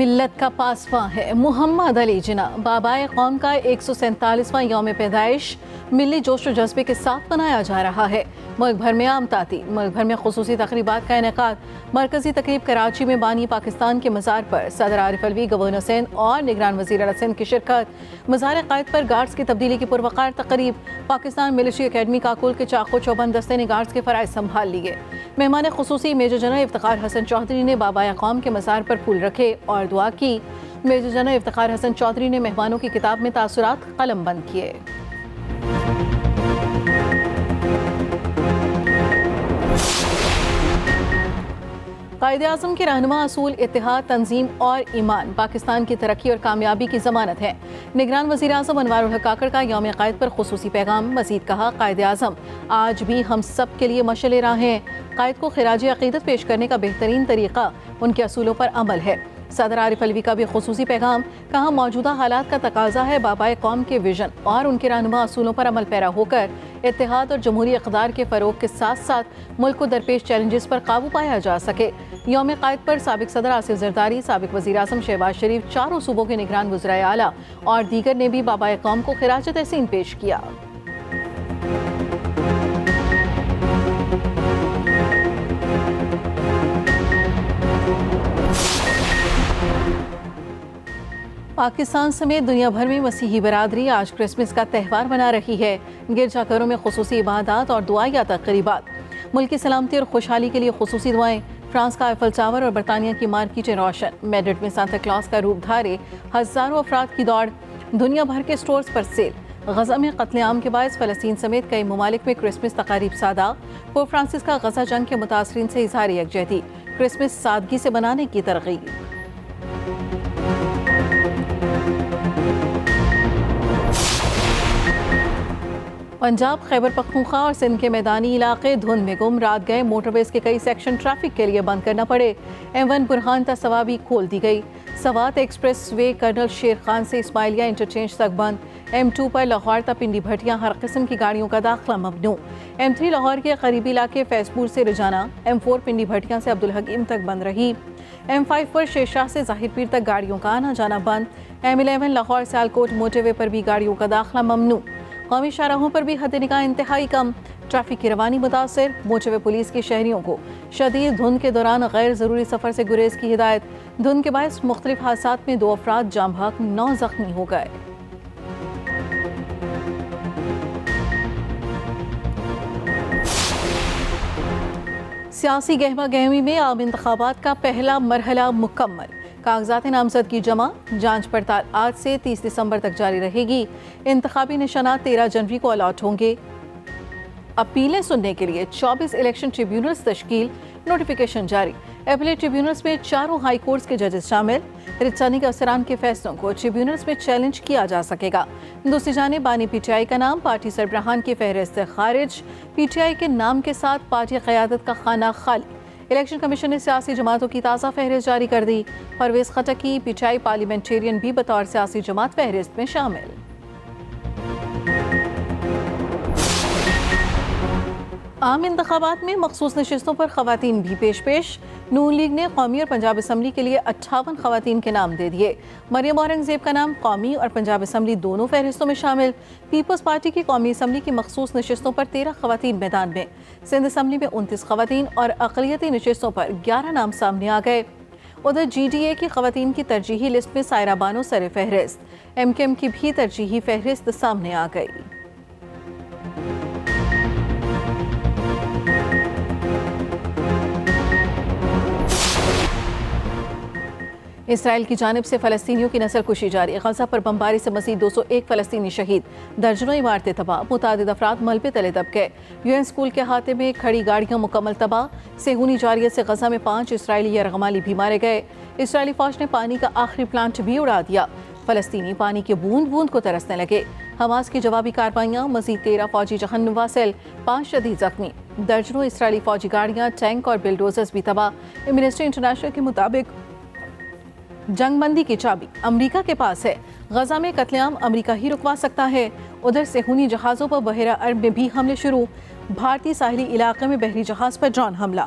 ملت کا پاسباں ہے محمد علی جناح۔ بابائے قوم کا 147واں یوم پیدائش ملی جوش و جذبے کے ساتھ منایا جا رہا ہے۔ ملک بھر میں عام تعطیل، ملک بھر میں خصوصی تقریبات کا انعقاد۔ مرکزی تقریب کراچی میں بانی پاکستان کے مزار پر صدر عارف الوی، گورنر سندھ اور نگران وزیر اعلیٰ سندھ کی شرکت۔ مزار قائد پر گارڈز کی تبدیلی کی پروقار تقریب۔ پاکستان ملٹری اکیڈمی کاکول کے چاقو چوبند دستے نے گارڈز کے فرائض سنبھال لیے۔ مہمان خصوصی میجر جنرل افتخار حسن چودھری نے بابائے قوم کے مزار پر پھول رکھے اور دعا کی۔ میجر جنرل افتخار حسن چودھری نے مہمانوں کی کتاب میں تاثرات قلم بند کیے۔ قائد اعظم کے رہنما اصول اتحاد، تنظیم اور ایمان پاکستان کی ترقی اور کامیابی کی ضمانت ہے۔ نگران وزیر اعظم انوار الحق کاکڑ کا یوم قائد پر خصوصی پیغام۔ مزید کہا، قائد اعظم آج بھی ہم سب کے لیے مشعل راہ ہیں۔ قائد کو خراج عقیدت پیش کرنے کا بہترین طریقہ ان کے اصولوں پر عمل ہے۔ صدر عارف الوی کا بھی خصوصی پیغام۔ کہا، موجودہ حالات کا تقاضا ہے بابائے قوم کے ویژن اور ان کے رہنما اصولوں پر عمل پیرا ہو کر اتحاد اور جمہوری اقدار کے فروغ کے ساتھ ساتھ ملک کو درپیش چیلنجز پر قابو پایا جا سکے۔ یوم قائد پر سابق صدر آصف زرداری، سابق وزیر اعظم شہباز شریف، چاروں صوبوں کے نگران وزرائے اعلیٰ اور دیگر نے بھی بابائے قوم کو خراج تحسین پیش کیا۔ پاکستان سمیت دنیا بھر میں مسیحی برادری آج کرسمس کا تہوار منا رہی ہے۔ گرجا گھروں میں خصوصی عبادات اور دعائیہ تقریبات۔ ملک کی سلامتی اور خوشحالی کے لیے خصوصی دعائیں۔ فرانس کا ایفل ٹاور اور برطانیہ کی مارکیٹیں روشن۔ میڈرڈ میں سانتا کلاس کا روپ دھارے ہزاروں افراد کی دوڑ۔ دنیا بھر کے سٹورز پر سیل۔ غزہ میں قتل عام کے باعث فلسطین سمیت کئی ممالک میں کرسمس تقاریب سادہ۔ پوپ فرانسس کا غزہ جنگ کے متاثرین سے اظہار یکجہتی۔ کرسمس سادگی سے منانے کی ترغیب۔ پنجاب، خیبر پختونخوا اور سندھ کے میدانی علاقے دھند میں گم۔ رات گئے موٹر ویز کے کئی سیکشن ٹریفک کے لیے بند کرنا پڑے۔ M1 برہان تا سوابی کھول دی گئی۔ Swat express way colonel Sher Khan سے اسماعیلیہ انٹرچینج تک بند۔ M2 پر لاہور تا پنڈی بھٹیاں ہر قسم کی گاڑیوں کا داخلہ ممنوع۔ M3 لاہور کے قریبی علاقے فیض پور سے رجانہ، M4 پنڈی بھٹیاں سے عبدالحکیم تک بند رہی۔ M5 پر شیرشاہ سے ظاہر پیر تک گاڑیوں کا آنا جانا بند۔ M11 لاہور سیالکوٹ موٹر وے پر بھی گاڑیوں کا داخلہ ممنوع۔ قومی شاہراہوں پر بھی حد نگاہ انتہائی کم۔ ٹریفک کی روانی متاثر۔ موٹر وے پولیس کی شہریوں کو شدید دھند کے دوران غیر ضروری سفر سے گریز کی ہدایت۔ دھند کے باعث مختلف حادثات میں 2 افراد جاں بحق، 9 زخمی ہو گئے۔ سیاسی گہما گہمی میں عام انتخابات کا پہلا مرحلہ مکمل۔ کاغذات نامزد کی جمع، جانچ پڑتال آج سے 30 دسمبر تک جاری رہے گی۔ انتخابی نشانات 13 جنوری کو الاٹ ہوں گے۔ اپیلیں سننے کے لیے 24 الیکشن ٹریبیونلز تشکیل۔ نوٹیفیکیشن جاری۔ اپیلیٹ ٹریبیونلز میں 4 ہائی کورٹس کے ججز شامل۔ ریٹرننگ افسران کے فیصلوں کو ٹریبیونلز میں چیلنج کیا جا سکے گا۔ دوسری جانب بانی پی ٹی آئی کا نام پارٹی سربراہان کی فہرست خارج۔ پی ٹی آئی کے نام کے ساتھ پارٹی قیادت کا خانہ خالی۔ الیکشن کمیشن نے سیاسی جماعتوں کی تازہ فہرست جاری کر دی۔ Pervez Khattak, P T I parliamentarian بھی بطور سیاسی جماعت فہرست میں شامل۔ عام انتخابات میں مخصوص نشستوں پر خواتین بھی پیش۔ نون لیگ نے قومی اور پنجاب اسمبلی کے لیے 58 خواتین کے نام دے دیے۔ مریم اورنگزیب کا نام قومی اور پنجاب اسمبلی دونوں فہرستوں میں شامل۔ پیپلز پارٹی کی قومی اسمبلی کی مخصوص نشستوں پر 13 خواتین میدان میں۔ سندھ اسمبلی میں 29 خواتین اور اقلیتی نشستوں پر 11 نام سامنے آ گئے۔ ادھر جی ڈی اے کی خواتین کی ترجیحی لسٹ میں سائرہ بانو سر فہرست۔ ایم کیو ایم کی بھی ترجیحی فہرست سامنے آ گئی۔ اسرائیل کی جانب سے فلسطینیوں کی نسل کشی جاری۔ غزہ پر بمباری سے مزید 201 فلسطینی شہید، درجنوں عمارتیں تباہ، متعدد افراد ملبے تلے دب گئے۔ یو این اسکول کے احاطے میں کھڑی گاڑیاں مکمل تباہ۔ صہیونی جارحیت سے غزہ میں 5 اسرائیلی یرغمالی بھی مارے گئے۔ اسرائیلی فوج نے پانی کا آخری پلانٹ بھی اڑا دیا۔ فلسطینی پانی کے بوند بوند کو ترسنے لگے۔ حماس کی جوابی کارروائیاں، مزید 13 فوجی جہنم واصل، 5 شدید زخمی۔ درجنوں اسرائیلی فوجی گاڑیاں، ٹینک اور بلڈوزرز بھی تباہ۔ امنسٹی انٹرنیشنل کے مطابق جنگ بندی کی چابی امریکہ کے پاس ہے۔ غزہ میں قتل عام امریکہ ہی رکوا سکتا ہے۔ ادھر صہیونی جہازوں پر بحیرہ عرب میں بھی حملے شروع۔ بھارتی ساحلی علاقے میں بحری جہاز پر ڈرون حملہ۔